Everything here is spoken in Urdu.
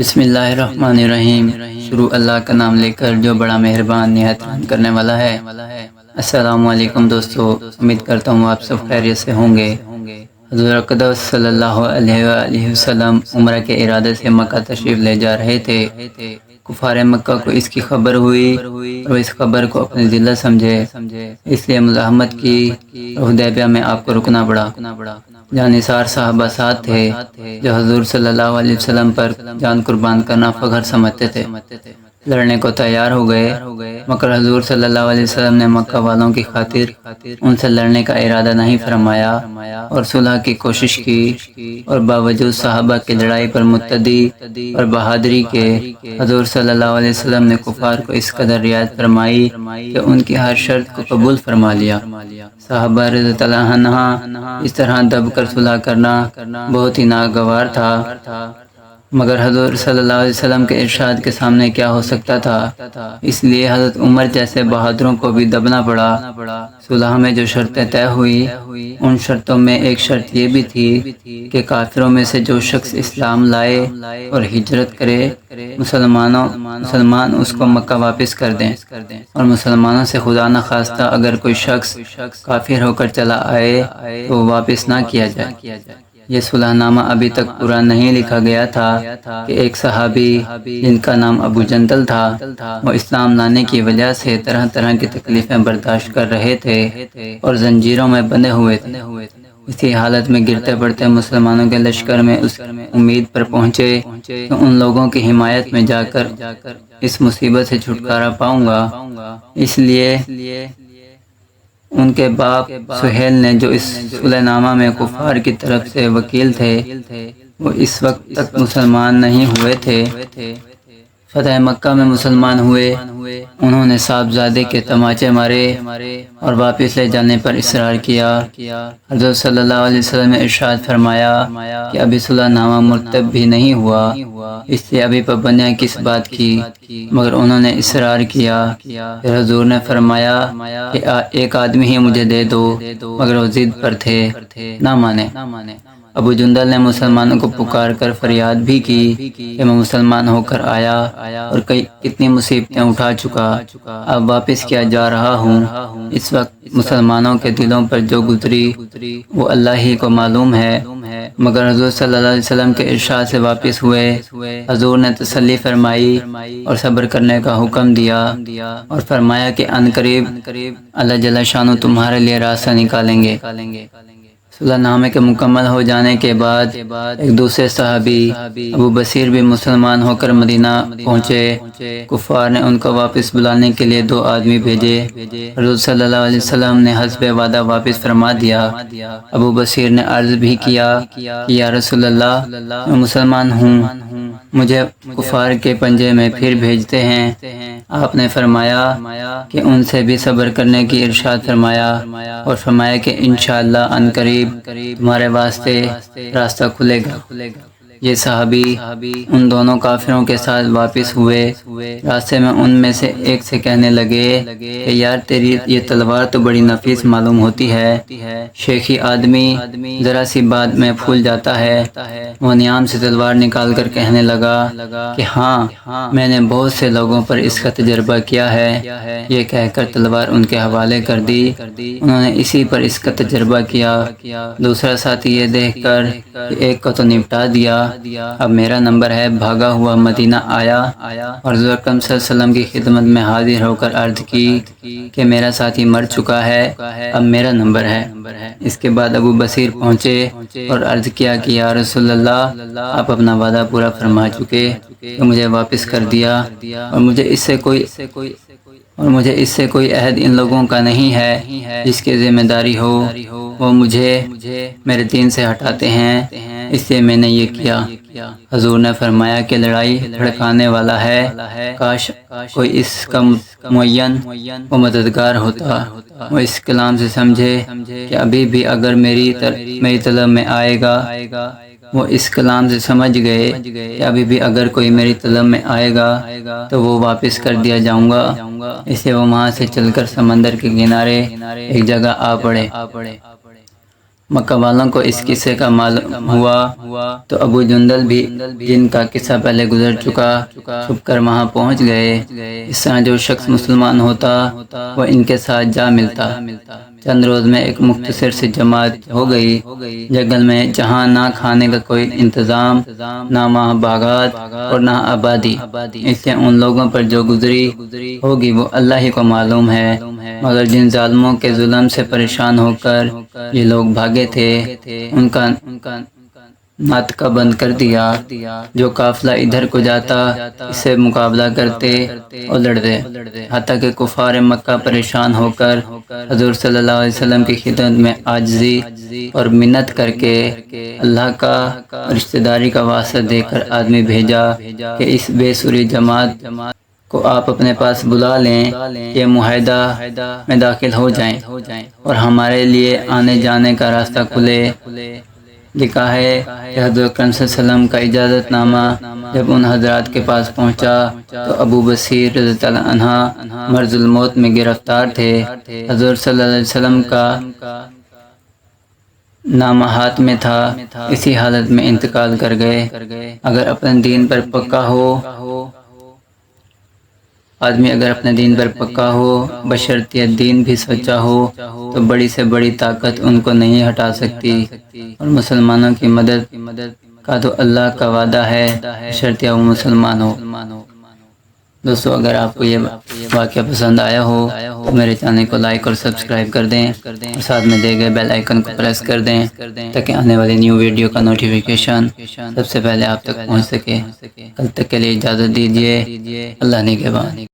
بسم اللہ الرحمن الرحیم۔ شروع اللہ کا نام لے کر جو بڑا مہربان نہایت رحم کرنے والا ہے۔ السلام علیکم دوستو، امید کرتا ہوں آپ سب خیریت سے ہوں گے۔ حضور اقدس صلی اللہ علیہ وآلہ وسلم عمرہ کے ارادے سے مکہ تشریف لے جا رہے تھے۔ کفار مکہ کو اس کی خبر ہوئی اور اس خبر کو اپنی ذلت سمجھے، اس لیے مزاحمت کی۔ حدیبیہ میں آپ کو رکنا پڑا۔ جانثار صحابہ ساتھ تھے جو حضور صلی اللہ علیہ وسلم پر جان قربان کرنا فخر سمجھتے تھے، لڑنے کو تیار ہو گئے، مگر حضور صلی اللہ علیہ وسلم نے مکہ والوں کی خاطر ان سے لڑنے کا ارادہ نہیں فرمایا اور صلح کی کوشش کی، اور باوجود صحابہ کی لڑائی پر متدی اور بہادری کے حضور صلی اللہ علیہ وسلم نے کفار کو اس قدر رعایت فرمائی کہ ان کی ہر شرط کو قبول فرما لیا۔ صحابہ رضی اللہ عنہ اس طرح دب کر صلح کرنا بہت ہی ناگوار تھا، مگر حضور صلی اللہ علیہ وسلم کے ارشاد کے سامنے کیا ہو سکتا تھا، اس لیے حضرت عمر جیسے بہادروں کو بھی دبنا پڑا۔ صلح میں جو شرطیں طے ہوئی، ان شرطوں میں ایک شرط یہ بھی تھی کہ کافروں میں سے جو شخص اسلام لائے اور ہجرت کرے، مسلمان اس کو مکہ واپس کر دیں، اور مسلمانوں سے خدا نخواستہ اگر کوئی شخص کافر ہو کر چلا آئے تو وہ واپس نہ کیا جائے۔ یہ صلح نامہ ابھی تک پورا نہیں لکھا گیا تھا کہ ایک صحابی جن کا نام ابو جندل تھا، وہ اسلام لانے کی وجہ سے طرح طرح کی تکلیفیں برداشت کر رہے تھے اور زنجیروں میں بندھے ہوئے تھے۔ اسی حالت میں گرتے پڑتے مسلمانوں کے لشکر میں اس امید پر پہنچے کہ ان لوگوں کی حمایت میں جا کر اس مصیبت سے چھٹکارا پاؤں گا، اس لیے ان کے باپ سہیل نے جو اس صلح نامہ میں کفار کی طرف سے وکیل تھے، وہ اس وقت تک مسلمان نہیں ہوئے تھے۔ فتح مکہ میں مسلمان ہوئے، انہوں نے صاحبزادے کے تماچے مارے اور واپس لے جانے پر اصرار کیا۔ حضرت صلی اللہ علیہ وسلم نے ارشاد فرمایا کہ ابھی صلح نامہ مرتب بھی نہیں ہوا، اس لیے ابھی پابندیاں کس بات کی، مگر انہوں نے اصرار کیا۔ پھر حضور نے فرمایا کہ ایک آدمی ہی مجھے دے دو، مگر وہ ضد پر تھے، نہ مانے۔ ابو جندل نے مسلمانوں کو پکار کر فریاد بھی کی کہ میں مسلمان ہو کر آیا اور کتنی مصیبتیں اٹھا چکا، اب واپس کیا جا رہا ہوں۔ اس وقت مسلمانوں کے دلوں پر جو گزری وہ اللہ ہی کو معلوم ہے، مگر حضور صلی اللہ علیہ وسلم کے ارشاد سے واپس ہوئے۔ حضور نے تسلی فرمائی اور صبر کرنے کا حکم دیا اور فرمایا کہ ان قریب اللہ جل شانہ تمہارے لیے راستہ نکالیں گے۔ صلح نامے کے مکمل ہو جانے کے بعد ایک دوسرے صحابی ابو بصیر بھی مسلمان ہو کر مدینہ پہنچے۔ کفار نے ان کو واپس بلانے کے لیے 2 آدمی بھیجے۔ حضور صلی اللہ علیہ وسلم نے حسب وعدہ واپس فرما دیا۔ ابو بصیر نے عرض بھی کیا کہ یا رسول اللہ، میں مسلمان ہوں، مجھے کفار کے پنجے میں پھر بھیجتے ہیں۔ آپ نے فرمایا کہ ان سے بھی صبر کرنے کی ارشاد فرمایا اور فرمایا کہ انشاءاللہ ان قریب تمہارے واسطے راستہ کھلے گا۔ یہ صحابی ان دونوں کافروں کے ساتھ واپس ہوئے۔ راستے میں ان میں سے ایک سے کہنے لگے کہ یار تیری یہ تلوار تو بڑی نفیس معلوم ہوتی ہے۔ شیخی آدمی ذرا سی بات میں پھول جاتا ہے۔ وہ نیام سے تلوار نکال کر کہنے لگا کہ ہاں، میں نے بہت سے لوگوں پر اس کا تجربہ کیا ہے۔ یہ کہہ کر تلوار ان کے حوالے کر دی، انہوں نے اسی پر اس کا تجربہ کیا۔ دوسرا ساتھی یہ دیکھ کر کہ ایک کو تو نپٹا دیا، اب میرا نمبر ہے، بھاگا ہوا مدینہ آیا اور حضور اکرم صلی اللہ علیہ وسلم کی خدمت میں حاضر ہو کر عرض کی کہ میرا ساتھی مر چکا ہے، اب میرا نمبر ہے۔ اس کے بعد ابو بصیر پہنچے اور عرض کیا کہ یا رسول اللہ، آپ اپنا وعدہ پورا فرما چکے کہ مجھے واپس کر دیا، اور مجھے اس سے کوئی عہد ان لوگوں کا نہیں ہے جس کی ذمہ داری ہو، وہ مجھے میرے دین سے ہٹاتے ہیں، اس لیے میں نے یہ کیا۔ حضور نے فرمایا کہ لڑائی بھڑکانے والا ہے، کاش کوئی اس کا معین و مددگار ہوتا۔ وہ اس کلام سے سمجھے کہ ابھی بھی اگر میری طلب میں آئے گا، وہ اس کلام سے سمجھ گئے کہ ابھی بھی اگر کوئی میری طلب میں آئے گا تو وہ واپس کر دیا جاؤں گا۔ اسے وہ وہاں سے چل کر سمندر کے کنارے ایک جگہ آ پڑے۔ مکہ والوں کو اس قصے کا معلوم ہوا تو ابو جندل بھی، جن کا قصہ پہلے گزر چکا، چھپ کر وہاں پہنچ گئے۔ اس طرح جو شخص مسلمان ہوتا وہ ان کے ساتھ جا ملتا۔ چند روز میں ایک مختصر سی جماعت ہو گئی جنگل میں، جہاں نہ کھانے کا کوئی انتظام، نہ وہاں باغات اور نہ آبادی، اس لیے ان لوگوں پر جو گزری ہوگی وہ اللہ ہی کو معلوم ہے۔ مگر جن ظالموں کے ظلم سے پریشان ہو کر یہ لوگ بھاگے تھے، ان کا ناطقہ بند کر دیا۔ جو قافلہ ادھر کو جاتا اس سے مقابلہ کرتے اور لڑتے، حتیٰ کہ کفار مکہ پریشان ہو کر حضور صلی اللہ علیہ وسلم کی خدمت میں عاجزی اور منت کر کے اللہ کا رشتہ داری کا واسطہ دے کر آدمی بھیجا کہ اس بے سری جماعت کو آپ اپنے پاس بلا لیں، یہ معاہدہ میں داخل ہو جائیں اور ہمارے لیے آنے جانے کا راستہ کھلے۔ لکھا ہے کہ حضرت اکرم صلی اللہ علیہ وسلم کا اجازت نامہ جب ان حضرات کے پاس پہنچا تو ابو بصیر رضی اللہ عنہ مرض الموت میں گرفتار تھے۔ حضور صلی اللہ علیہ وسلم کا نامہ ہاتھ میں تھا، اسی حالت میں انتقال کر گئے۔ اگر اپنے دین پر پکا ہو، اپنے دین پر پکا ہو، بشرطیہ دین بھی سچا ہو، تو بڑی سے بڑی طاقت ان کو نہیں ہٹا سکتی، اور مسلمانوں کی مدد کا تو اللہ کا وعدہ ہے، بشرطیہ وہ مسلمان ہو۔ دوستو، اگر آپ کو یہ واقعہ پسند آیا ہو تو میرے چینل کو لائک اور سبسکرائب کر دیں، اور ساتھ میں دے گئے بیل آئیکن کو پریس کر دیں تاکہ آنے والی نیو ویڈیو کا نوٹیفیکیشن سب سے پہلے آپ تک پہنچ سکے۔ کل تک کے لیے اجازت دیجیے۔ اللہ نگہبان۔